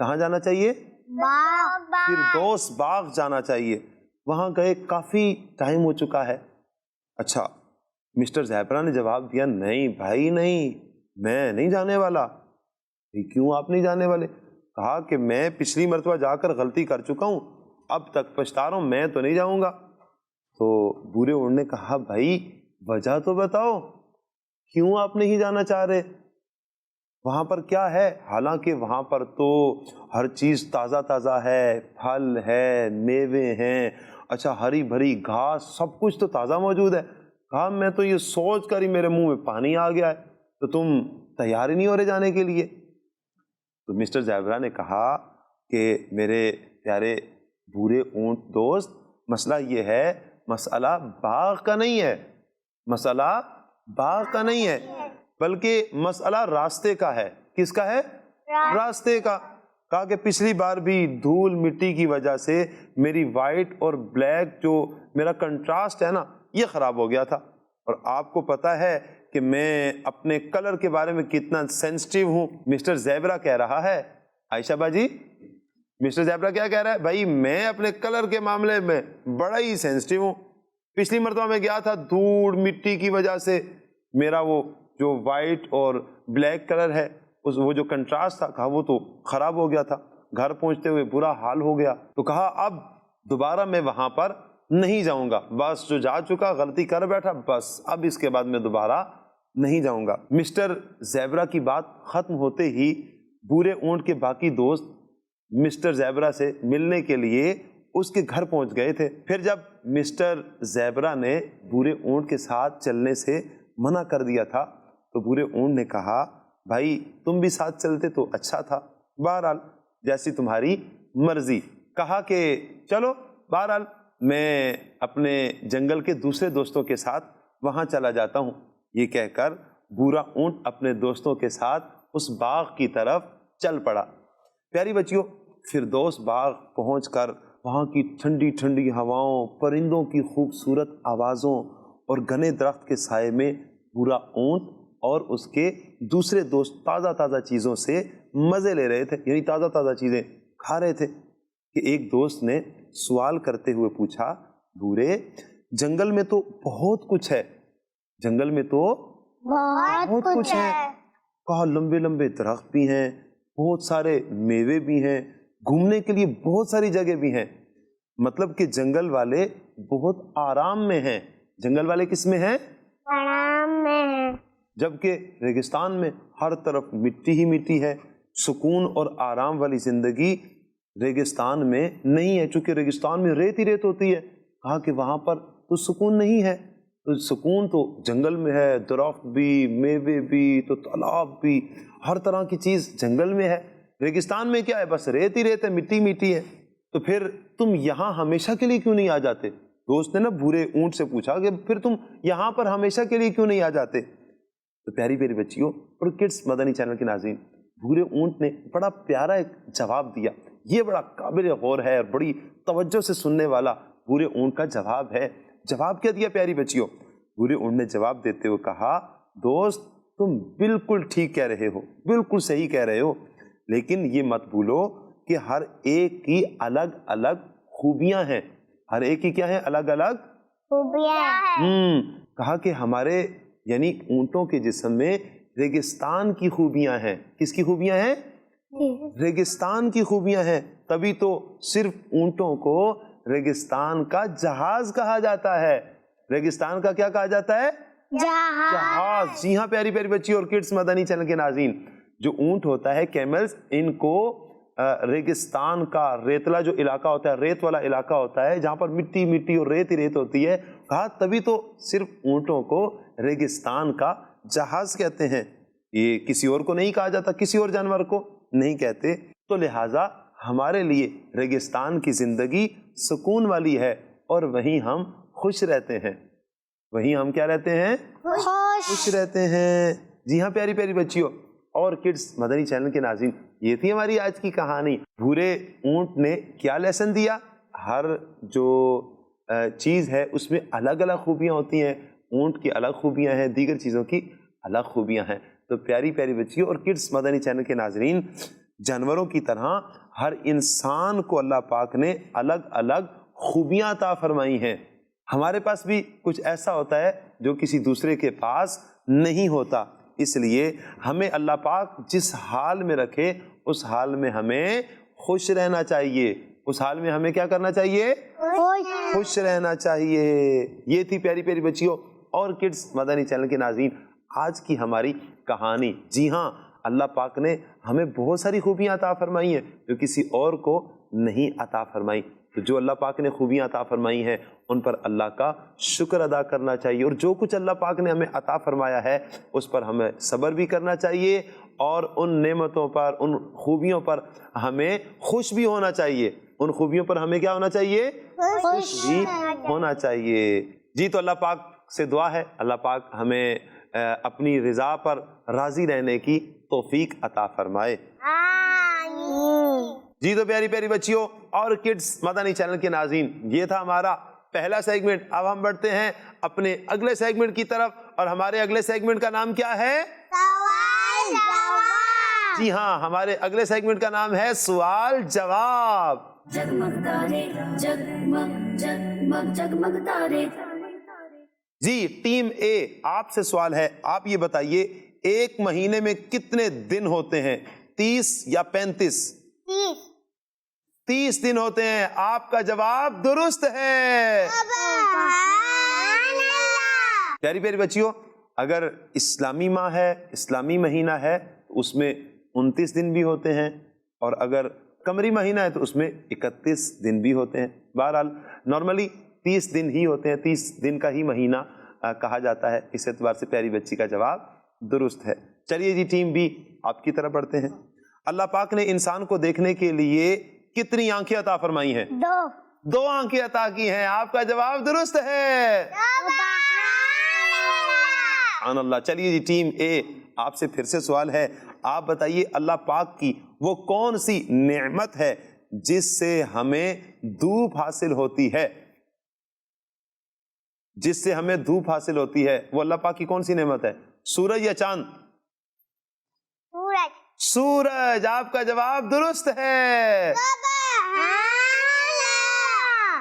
کہاں جانا چاہیے؟ باغ فردوس باغ جانا چاہیے. وہاں گئے, کافی ٹائم ہو چکا ہے. اچھا, مسٹر زیبرا نے جواب دیا, نہیں بھائی نہیں, میں نہیں جانے والا. کیوں آپ نہیں جانے والے؟ کہا کہ میں پچھلی مرتبہ جا کر غلطی کر چکا ہوں, اب تک پچھتا رہا ہوں, میں تو نہیں جاؤں گا. تو بھورے اونٹ نے کہا, بھائی وجہ تو بتاؤ, کیوں آپ نہیں جانا چاہ رہے؟ وہاں پر کیا ہے؟ حالانکہ وہاں پر تو ہر چیز تازہ تازہ ہے, پھل ہے, میوے ہیں, اچھا ہری بھری گھاس, سب کچھ تو تازہ موجود ہے. کہا میں تو یہ سوچ کر ہی میرے منہ میں پانی آ گیا ہے, تو تم تیار ہی نہیں ہو رہے جانے کے لیے. تو مسٹر زیبرا نے کہا کہ میرے پیارے بھورے اونٹ دوست, مسئلہ یہ ہے, مسئلہ باغ کا نہیں ہے, مسئلہ باغ کا نہیں ہے, بلکہ مسئلہ راستے کا ہے. کس کا ہے؟ راستے کا. کہا کہ پچھلی بار بھی دھول مٹی کی وجہ سے میری وائٹ اور بلیک جو میرا کنٹراسٹ ہے نا, یہ خراب ہو گیا تھا. اور آپ کو پتا ہے کہ میں اپنے کلر کے بارے میں کتنا سینسٹیو ہوں. مسٹر زیبرا کہہ رہا ہے, عائشہ باجی, مسٹر زیبرا کیا کہہ رہا ہے؟ بھائی میں اپنے کلر کے معاملے میں بڑا ہی سینسٹیو ہوں. پچھلی مرتبہ میں گیا تھا, دھول مٹی کی وجہ سے میرا وہ جو وائٹ اور بلیک کلر ہے, وہ جو کنٹراسٹ تھا, کہا وہ تو خراب ہو گیا تھا. گھر پہنچتے ہوئے برا حال ہو گیا. تو کہا اب دوبارہ میں وہاں پر نہیں جاؤں گا, بس جو جا چکا غلطی کر بیٹھا, بس اب اس کے بعد میں دوبارہ نہیں جاؤں گا. مسٹر زیبرا کی بات ختم ہوتے ہی بھورے اونٹ کے باقی دوست مسٹر زیبرا سے ملنے کے لیے اس کے گھر پہنچ گئے تھے. پھر جب مسٹر زیبرا نے بھورے اونٹ کے ساتھ چلنے سے منع کر دیا تھا, تو بھورے اونٹ نے کہا, بھائی تم بھی ساتھ چلتے تو اچھا تھا, بہرحال جیسی تمہاری مرضی. کہا کہ چلو بہرحال میں اپنے جنگل کے دوسرے دوستوں کے ساتھ وہاں چلا جاتا ہوں. یہ کہہ کر بھورا اونٹ اپنے دوستوں کے ساتھ اس باغ کی طرف چل پڑا. پیاری بچیوں, فردوس باغ پہنچ کر وہاں کی ٹھنڈی ٹھنڈی ہواؤں, پرندوں کی خوبصورت آوازوں اور گھنے درخت کے سائے میں بھورا اونٹ اور اس کے دوسرے دوست تازہ تازہ چیزوں سے مزے لے رہے تھے, یعنی تازہ تازہ چیزیں کھا رہے تھے. کہ ایک دوست نے سوال کرتے ہوئے پوچھا, بھورے جنگل میں تو بہت کچھ ہے, جنگل میں تو بہت کچھ ہے. کہا لمبے لمبے درخت بھی ہیں, بہت سارے میوے بھی ہیں, گھومنے کے لیے بہت ساری جگہ بھی ہیں. مطلب کہ جنگل والے بہت آرام میں ہیں. جنگل والے کس میں ہیں؟ آرام میں. جبکہ ریگستان میں ہر طرف مٹی ہی مٹی ہے. سکون اور آرام والی زندگی ریگستان میں نہیں ہے, چونکہ ریگستان میں ریت ہی ریت ہوتی ہے. کہا کہ وہاں پر تو سکون نہیں ہے. تو سکون تو جنگل میں ہے, درخت بھی, میوے بھی, تو تالاب بھی, ہر طرح کی چیز جنگل میں ہے. ریگستان میں کیا ہے؟ بس ریت ہی ریت ہے, مٹی مٹی ہے. تو پھر تم یہاں ہمیشہ کے لیے کیوں نہیں آ جاتے؟ دوست نے نا بھورے اونٹ سے پوچھا کہ پھر تم یہاں پر ہمیشہ کے لیے کیوں نہیں آ جاتے؟ تو پیاری پیاری بچیوں اور کڈس مدنی چینل کے ناظرین, بھورے اونٹ نے بڑا پیارا ایک جواب دیا. یہ بڑا قابل غور ہے اور بڑی توجہ سے سننے والا بھورے اونٹ کا جواب ہے. جواب کیا دیا پیاری بچیوں؟ بھورے اونٹ نے جواب دیتے ہوئے کہا, دوست تم بالکل ٹھیک کہہ رہے ہو, بالکل صحیح کہہ رہے ہو, لیکن یہ مت بھولو کہ ہر ایک کی الگ الگ خوبیاں ہیں. ہر ایک کی کیا ہے؟ الگ الگ خوبیاں. کہا کہ ہمارے یعنی اونٹوں کے جسم میں ریگستان کی خوبیاں ہیں. کس کی خوبیاں ہیں؟ ریگستان کی خوبیاں ہیں. تبھی تو صرف اونٹوں کو ریگستان کا جہاز کہا جاتا ہے. ریگستان کا کیا کہا جاتا ہے؟ جہاز. جی ہاں پیاری پیاری بچی اور کڈس مدنی چینل کے ناظرین, جو اونٹ ہوتا ہے کیملز, ان کو ریگستان کا ریتلا جو علاقہ ہوتا ہے, ریت والا علاقہ ہوتا ہے جہاں پر مٹی مٹی اور ریت ہی ریت ہوتی ہے, کہا تبھی تو صرف اونٹوں کو ریگستان کا جہاز کہتے ہیں. یہ کسی اور کو نہیں کہا جاتا, کسی اور جانور کو نہیں کہتے. تو لہٰذا ہمارے لیے ریگستان کی زندگی سکون والی ہے اور وہیں ہم خوش رہتے ہیں. وہیں ہم کیا رہتے ہیں؟ خوش رہتے ہیں. جی ہاں پیاری پیاری بچیوں اور کڈس مدنی چینل کے ناظرین, یہ تھی ہماری آج کی کہانی. بھورے اونٹ نے کیا لیسن دیا؟ ہر جو چیز ہے اس میں الگ الگ خوبیاں ہوتی ہیں. اونٹ کی الگ خوبیاں ہیں, دیگر چیزوں کی الگ خوبیاں ہیں. تو پیاری پیاری بچیوں اور کڈس مدنی چینل کے ناظرین, جانوروں کی طرح ہر انسان کو اللہ پاک نے الگ الگ خوبیاں عطا فرمائی ہیں. ہمارے پاس بھی کچھ ایسا ہوتا ہے جو کسی دوسرے کے پاس نہیں ہوتا. اس لیے ہمیں اللہ پاک جس حال میں رکھے اس حال میں ہمیں خوش رہنا چاہیے. اس حال میں ہمیں کیا کرنا چاہیے؟ خوش رہنا چاہیے. یہ تھی پیاری پیاری بچیوں اور کڈس مدنی چینل کے ناظرین آج کی ہماری کہانی. جی ہاں، اللہ پاک نے ہمیں بہت ساری خوبیاں عطا فرمائی ہیں جو کسی اور کو نہیں عطا فرمائی. تو جو اللہ پاک نے خوبیاں عطا فرمائی ہیں ان پر اللہ کا شکر ادا کرنا چاہیے، اور جو کچھ اللہ پاک نے ہمیں عطا فرمایا ہے اس پر ہمیں صبر بھی کرنا چاہیے، اور ان نعمتوں پر، ان خوبیوں پر ہمیں خوش بھی ہونا چاہیے. ان خوبیوں پر ہمیں کیا ہونا چاہیے؟ خوش بھی ہونا چاہیے. جی تو اللہ پاک سے دعا ہے اللہ پاک ہمیں اپنی رضا پر راضی رہنے کی توفیق عطا فرمائے. جی تو پیاری پیاری بچیوں اور کڈس مدنی چینل کے ناظرین، یہ تھا ہمارا پہلا سیگمنٹ. اب ہم بڑھتے ہیں اپنے اگلے سیگمنٹ کی طرف، اور ہمارے اگلے سیگمنٹ کا نام کیا ہے؟ سوال جواب. جی ہاں، ہمارے اگلے سیگمنٹ کا نام ہے سوال جواب. جگمگ تارے جگمگ جگمگ جگمگ تارے. جی ٹیم اے آپ سے سوال ہے، آپ یہ بتائیے ایک مہینے میں کتنے دن ہوتے ہیں؟ 30 یا 35؟ 30 دن ہوتے ہیں. آپ کا جواب درست ہے. پیاری پیاری بچیوں، اگر اسلامی ماہ ہے، اسلامی مہینہ ہے تو اس میں 29 دن بھی ہوتے ہیں، اور اگر قمری مہینہ ہے تو اس میں 31 دن بھی ہوتے ہیں. بہرحال نارملی 30 دن ہی ہوتے ہیں، 30 دن کا ہی مہینہ کہا جاتا ہے. اس اعتبار سے پیاری بچی کا جواب درست ہے. چلیے جی ٹیم بی آپ کی طرف بڑھتے ہیں. اللہ پاک نے انسان کو دیکھنے کے لیے کتنی آنکھیں عطا فرمائی ہیں؟ 2 آنکھیں عطا کی ہیں. آپ کا جواب درست ہے. سبحان اللہ. چلیے جی ٹیم اے آپ سے پھر سے سوال ہے، آپ بتائیے اللہ پاک کی وہ کون سی نعمت ہے جس سے ہمیں دھوپ حاصل ہوتی ہے؟ جس سے ہمیں دھوپ حاصل ہوتی ہے وہ اللہ پاک کی کون سی نعمت ہے؟ سورج یا چاند؟ سورج. آپ کا جواب درست ہے.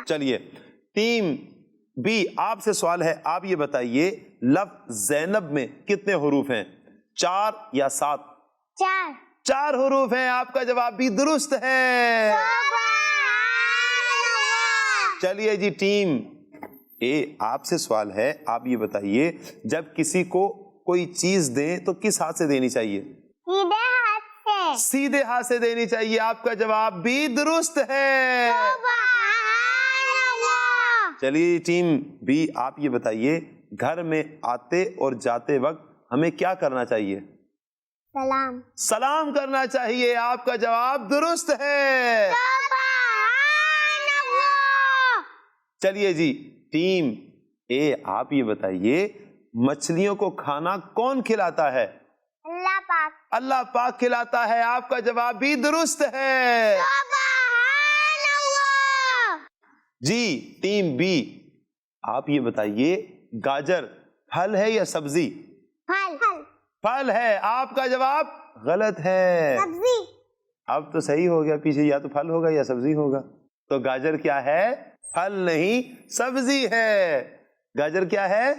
چلیے ٹیم بی آپ سے سوال ہے، آپ یہ بتائیے لفظ زینب میں کتنے حروف ہیں؟ 4 یا 7؟ 4 حروف ہیں. آپ کا جواب بھی درست ہے. چلیے جی ٹیم اے آپ سے سوال ہے، آپ یہ بتائیے جب کسی کو کوئی چیز دیں تو کس ہاتھ سے دینی چاہیے؟ سیدھے ہاتھ سے دینی چاہیے. آپ کا جواب بھی درست ہے. چلیے ٹیم بی آپ یہ بتائیے گھر میں آتے اور جاتے وقت ہمیں کیا کرنا چاہیے؟ سلام کرنا چاہیے. آپ کا جواب درست ہے. چلیے جی ٹیم اے آپ یہ بتائیے مچھلیوں کو کھانا کون کھلاتا ہے؟ اللہ پاک کھلاتا ہے. آپ کا جواب بھی درست ہے. جی ٹیم بی آپ یہ بتائیے گاجر پھل ہے یا سبزی؟ پھل ہے. آپ کا جواب غلط ہے. اب تو صحیح ہو گیا، پیچھے یا تو پھل ہوگا یا سبزی ہوگا. تو گاجر کیا ہے؟ پھل نہیں سبزی ہے. گاجر کیا ہے؟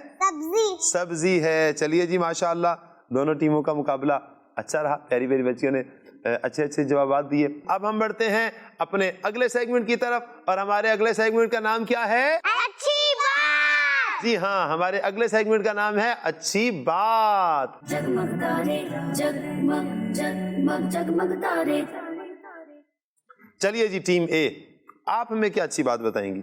سبزی ہے. چلیے جی ماشاءاللہ دونوں ٹیموں کا مقابلہ اچھا رہا، پیاری پیاری بچیوں نے اچھے اچھے جوابات دیے. اب ہم بڑھتے ہیں اپنے اگلے سیگمنٹ کی طرف، اور ہمارے اگلے سیگمنٹ کا نام کیا ہے؟ اچھی بات. جی ہاں، ہمارے اگلے سیگمنٹ کا نام ہے اچھی بات. جگمگ تارے جگمگ جگمگ جگمگ تارے. چلیے جی ٹیم اے آپ ہمیں کیا اچھی بات بتائیں گی؟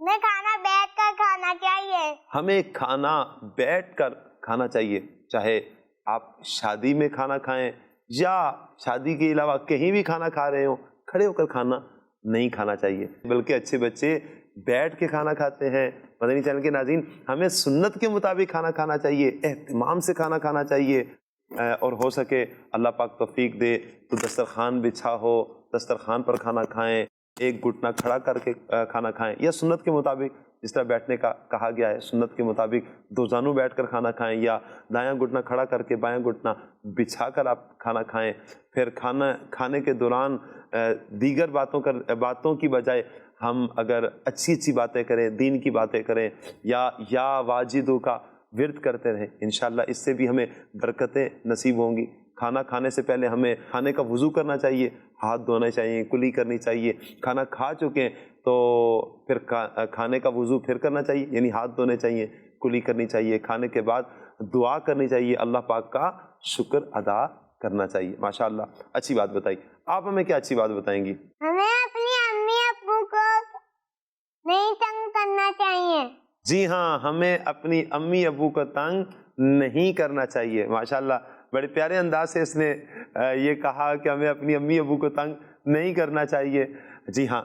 میں کھانا بیٹھ کر کھانا چاہیے. ہمیں کھانا بیٹھ کر کھانا چاہیے، چاہے آپ شادی میں کھانا کھائیں یا شادی کے علاوہ کہیں بھی کھانا کھا رہے ہوں، کھڑے ہو کر کھانا نہیں کھانا چاہیے، بلکہ اچھے بچے بیٹھ کے کھانا کھاتے ہیں. مدنی چینل کے ناظرین ہمیں سنت کے مطابق کھانا کھانا چاہیے، اہتمام سے کھانا کھانا چاہیے، اور ہو سکے اللہ پاک توفیق دے تو دسترخوان بچھا ہو، دسترخوان پر کھانا کھائیں، ایک گھٹنا کھڑا کر کے کھانا کھائیں، یا سنت کے مطابق جس طرح بیٹھنے کا کہا گیا ہے سنت کے مطابق دو زانوں بیٹھ کر کھانا کھائیں، یا دایاں گھٹنا کھڑا کر کے بایاں گھٹنا بچھا کر آپ کھانا کھائیں. پھر کھانے کے دوران دیگر باتوں کی بجائے ہم اگر اچھی باتیں کریں، دین کی باتیں کریں، یا واجدوں کا ورد کرتے رہیں، انشاءاللہ اس سے بھی ہمیں برکتیں نصیب ہوں گی. کھانا کھانے سے پہلے ہمیں کھانے کا وضو کرنا چاہیے، ہاتھ دھونے چاہیے، کلی کرنی چاہیے. کھانا کھا چکے تو پھر کھانے کا وضو پھر کرنا چاہیے، یعنی ہاتھ دھونے چاہیے، کلی کرنی چاہیے. کھانے کے بعد دعا کرنی چاہیے، اللہ پاک کا شکر ادا کرنا چاہیے. ماشاءاللہ اچھی بات بتائی. آپ ہمیں کیا اچھی بات بتائیں گی؟ ہمیں اپنی امی ابو کو نہیں تنگ کرنا چاہیے. جی ہاں، ہمیں اپنی امی ابو کو تنگ نہیں کرنا چاہیے. ماشاءاللہ بڑے پیارے انداز سے اس نے یہ کہا کہ ہمیں اپنی امی ابو کو تنگ نہیں کرنا چاہیے. جی ہاں،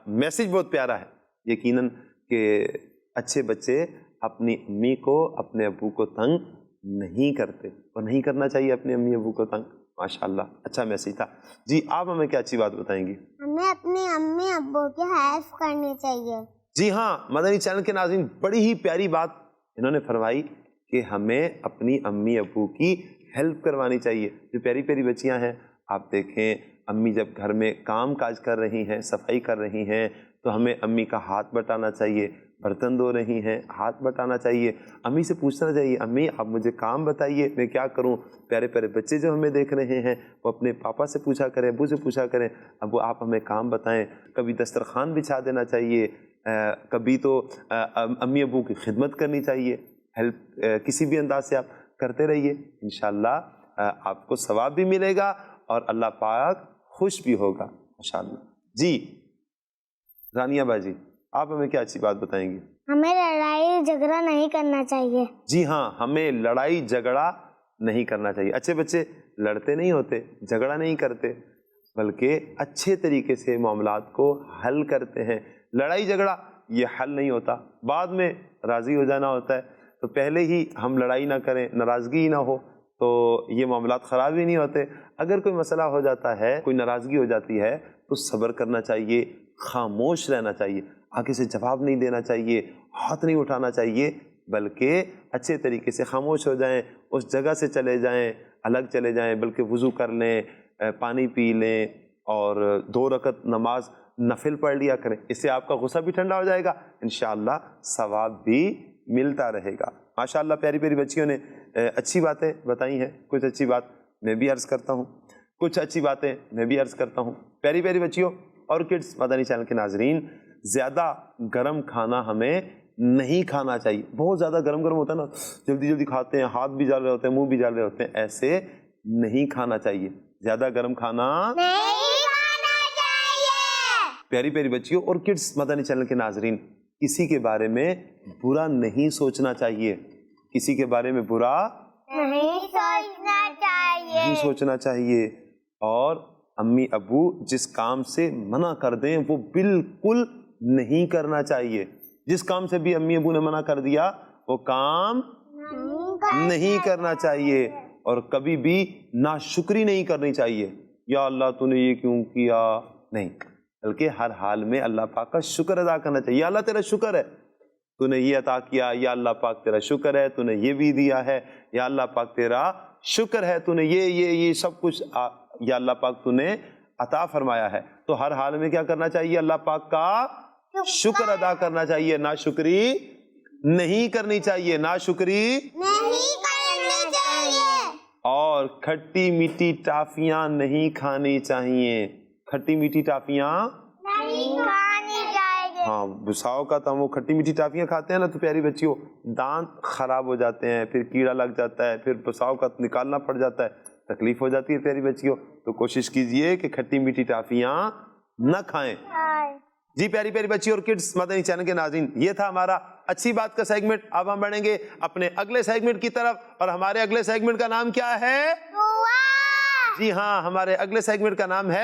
میسج بہت پیارا ہے یقیناً کہ اچھے بچے اپنی امی کو اپنے ابو کو تنگ نہیں کرتے، اور نہیں کرنا چاہیے اپنے امی ابو کو تنگ. ماشاءاللہ اچھا میسج تھا. جی آپ ہمیں کیا اچھی بات بتائیں گی؟ ہمیں اپنی امی ابو کی ہیلپ کرنی چاہیے. جی ہاں، مدنی چینل کے ناظرین بڑی ہی پیاری بات انہوں نے فرمائی کہ ہمیں اپنی امی ابو کی ہیلپ کروانی چاہیے. جو پیاری پیاری بچیاں ہیں، آپ دیکھیں امی جب گھر میں کام کاج کر رہی ہیں، صفائی کر رہی ہیں، تو ہمیں امی کا ہاتھ بٹانا چاہیے. برتن دھو رہی ہیں، ہاتھ بٹانا چاہیے. امی سے پوچھنا چاہیے امی آپ مجھے کام بتائیے میں کیا کروں. پیارے پیارے بچے جو ہمیں دیکھ رہے ہیں وہ اپنے پاپا سے پوچھا کریں، ابو سے پوچھا کریں ابو آپ ہمیں کام بتائیں. کبھی دسترخوان بچھا دینا چاہیے، کبھی تو امی ابو کی خدمت کرنی چاہیے. ہیلپ کسی بھی انداز سے آپ کرتے رہیے، انشاءاللہ آپ کو ثواب بھی ملے گا اور اللہ پاک خوش بھی ہوگا. ماشاءاللہ. جی رانیہ باجی آپ ہمیں کیا اچھی بات بتائیں گی؟ ہمیں لڑائی جھگڑا نہیں کرنا چاہیے. جی ہاں، ہمیں لڑائی جھگڑا نہیں کرنا چاہیے. اچھے بچے لڑتے نہیں ہوتے، جھگڑا نہیں کرتے، بلکہ اچھے طریقے سے معاملات کو حل کرتے ہیں. لڑائی جھگڑا یہ حل نہیں ہوتا، بعد میں راضی ہو جانا ہوتا ہے. تو پہلے ہی ہم لڑائی نہ کریں، ناراضگی نہ ہو تو یہ معاملات خراب ہی نہیں ہوتے. اگر کوئی مسئلہ ہو جاتا ہے، کوئی ناراضگی ہو جاتی ہے تو صبر کرنا چاہیے، خاموش رہنا چاہیے، آگے سے جواب نہیں دینا چاہیے، ہاتھ نہیں اٹھانا چاہیے، بلکہ اچھے طریقے سے خاموش ہو جائیں، اس جگہ سے چلے جائیں، الگ چلے جائیں، بلکہ وضو کر لیں، پانی پی لیں اور 2 رکعت نماز نفل پڑھ لیا کریں. اس سے آپ کا غصہ بھی ٹھنڈا ہو جائے گا، انشاءاللہ ثواب بھی ملتا رہے گا. ماشاءاللہ پیاری پیاری بچیوں نے اچھی باتیں بتائی ہیں. کچھ اچھی بات میں بھی عرض کرتا ہوں، کچھ اچھی باتیں میں بھی عرض کرتا ہوں. پیاری پیاری بچیوں اور کڈس مدنی چینل کے ناظرین، زیادہ گرم کھانا ہمیں نہیں کھانا چاہیے. بہت زیادہ گرم ہوتا ہے نا، جلدی جلدی کھاتے ہیں، ہاتھ بھی جل رہے ہوتے ہیں، منہ بھی جل رہے ہوتے ہیں، ایسے نہیں کھانا چاہیے. زیادہ گرم کھانا نہیں کھانا چاہیے. پیاری پیاری بچیوں اور کڈس مدنی چینل کے ناظرین، کسی کے بارے میں برا نہیں سوچنا چاہیے، کسی کے بارے میں برا نہیں سوچنا چاہیے. نہیں سوچنا چاہیے. اور امی ابو جس کام سے منع کر دیں وہ بالکل نہیں کرنا چاہیے. جس کام سے بھی امی ابو نے منع کر دیا وہ کام نہیں کرنا چاہیے. اور کبھی بھی ناشکری نہیں کرنی چاہیے، یا اللہ تو نے یہ کیوں کیا، نہیں، بلکہ ہر حال میں اللہ پاک کا شکر ادا کرنا چاہیے. یا اللہ تیرا شکر ہے تو نے یہ عطا کیا، یا اللہ پاک تیرا شکر ہے تو نے یہ بھی دیا ہے، یا اللہ پاک تیرا شکر ہے تو نے یہ سب کچھ یا اللہ پاک تو نے عطا فرمایا ہے. تو ہر حال میں کیا کرنا چاہیے؟ اللہ پاک کا شکر ادا کرنا چاہیے، ناشکری نہیں کرنی چاہیے، ناشکری نہیں کرنی چاہیے. اور کھٹی میٹھی ٹافیاں نہیں کھانی چاہیے. کھٹی میٹھی ٹافیاں نہیں کھانی چاہیے. ہاں، بساؤ کا تو ہم وہ کھٹی میٹھی ٹافیاں کھاتے ہیں نا تو پیاری بچیوں دانت خراب ہو جاتے ہیں، پھر کیڑا لگ جاتا ہے، پھر بساؤ کا نکالنا پڑ جاتا ہے، تکلیف ہو جاتی ہے پیاری بچیوں. تو کوشش کیجئے کہ کھٹی میٹھی ٹافیاں نہ کھائیں. جی پیاری پیاری بچی اور کڈس مدنی چینل کے ناظرین، یہ تھا ہمارا اچھی بات کا سیگمنٹ. اب ہم بڑھیں گے اپنے اگلے سیگمنٹ کی طرف، اور ہمارے اگلے سیگمنٹ کا نام کیا ہے؟ دعا. جی ہاں، ہمارے اگلے سیگمنٹ کا نام ہے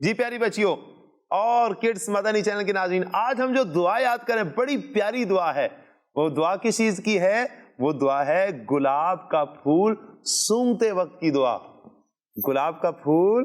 جی پیاری بچیوں اور کڈس مدنی چینل کے ناظرین، آج ہم جو دعا یاد کریں بڑی پیاری دعا ہے. وہ دعا کس چیز کی ہے؟ وہ دعا ہے گلاب کا پھول سونگتے وقت کی دعا. گلاب کا پھول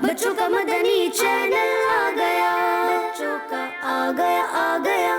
بچوں کا مدنی چینل آ گیا، بچوں کا آ گیا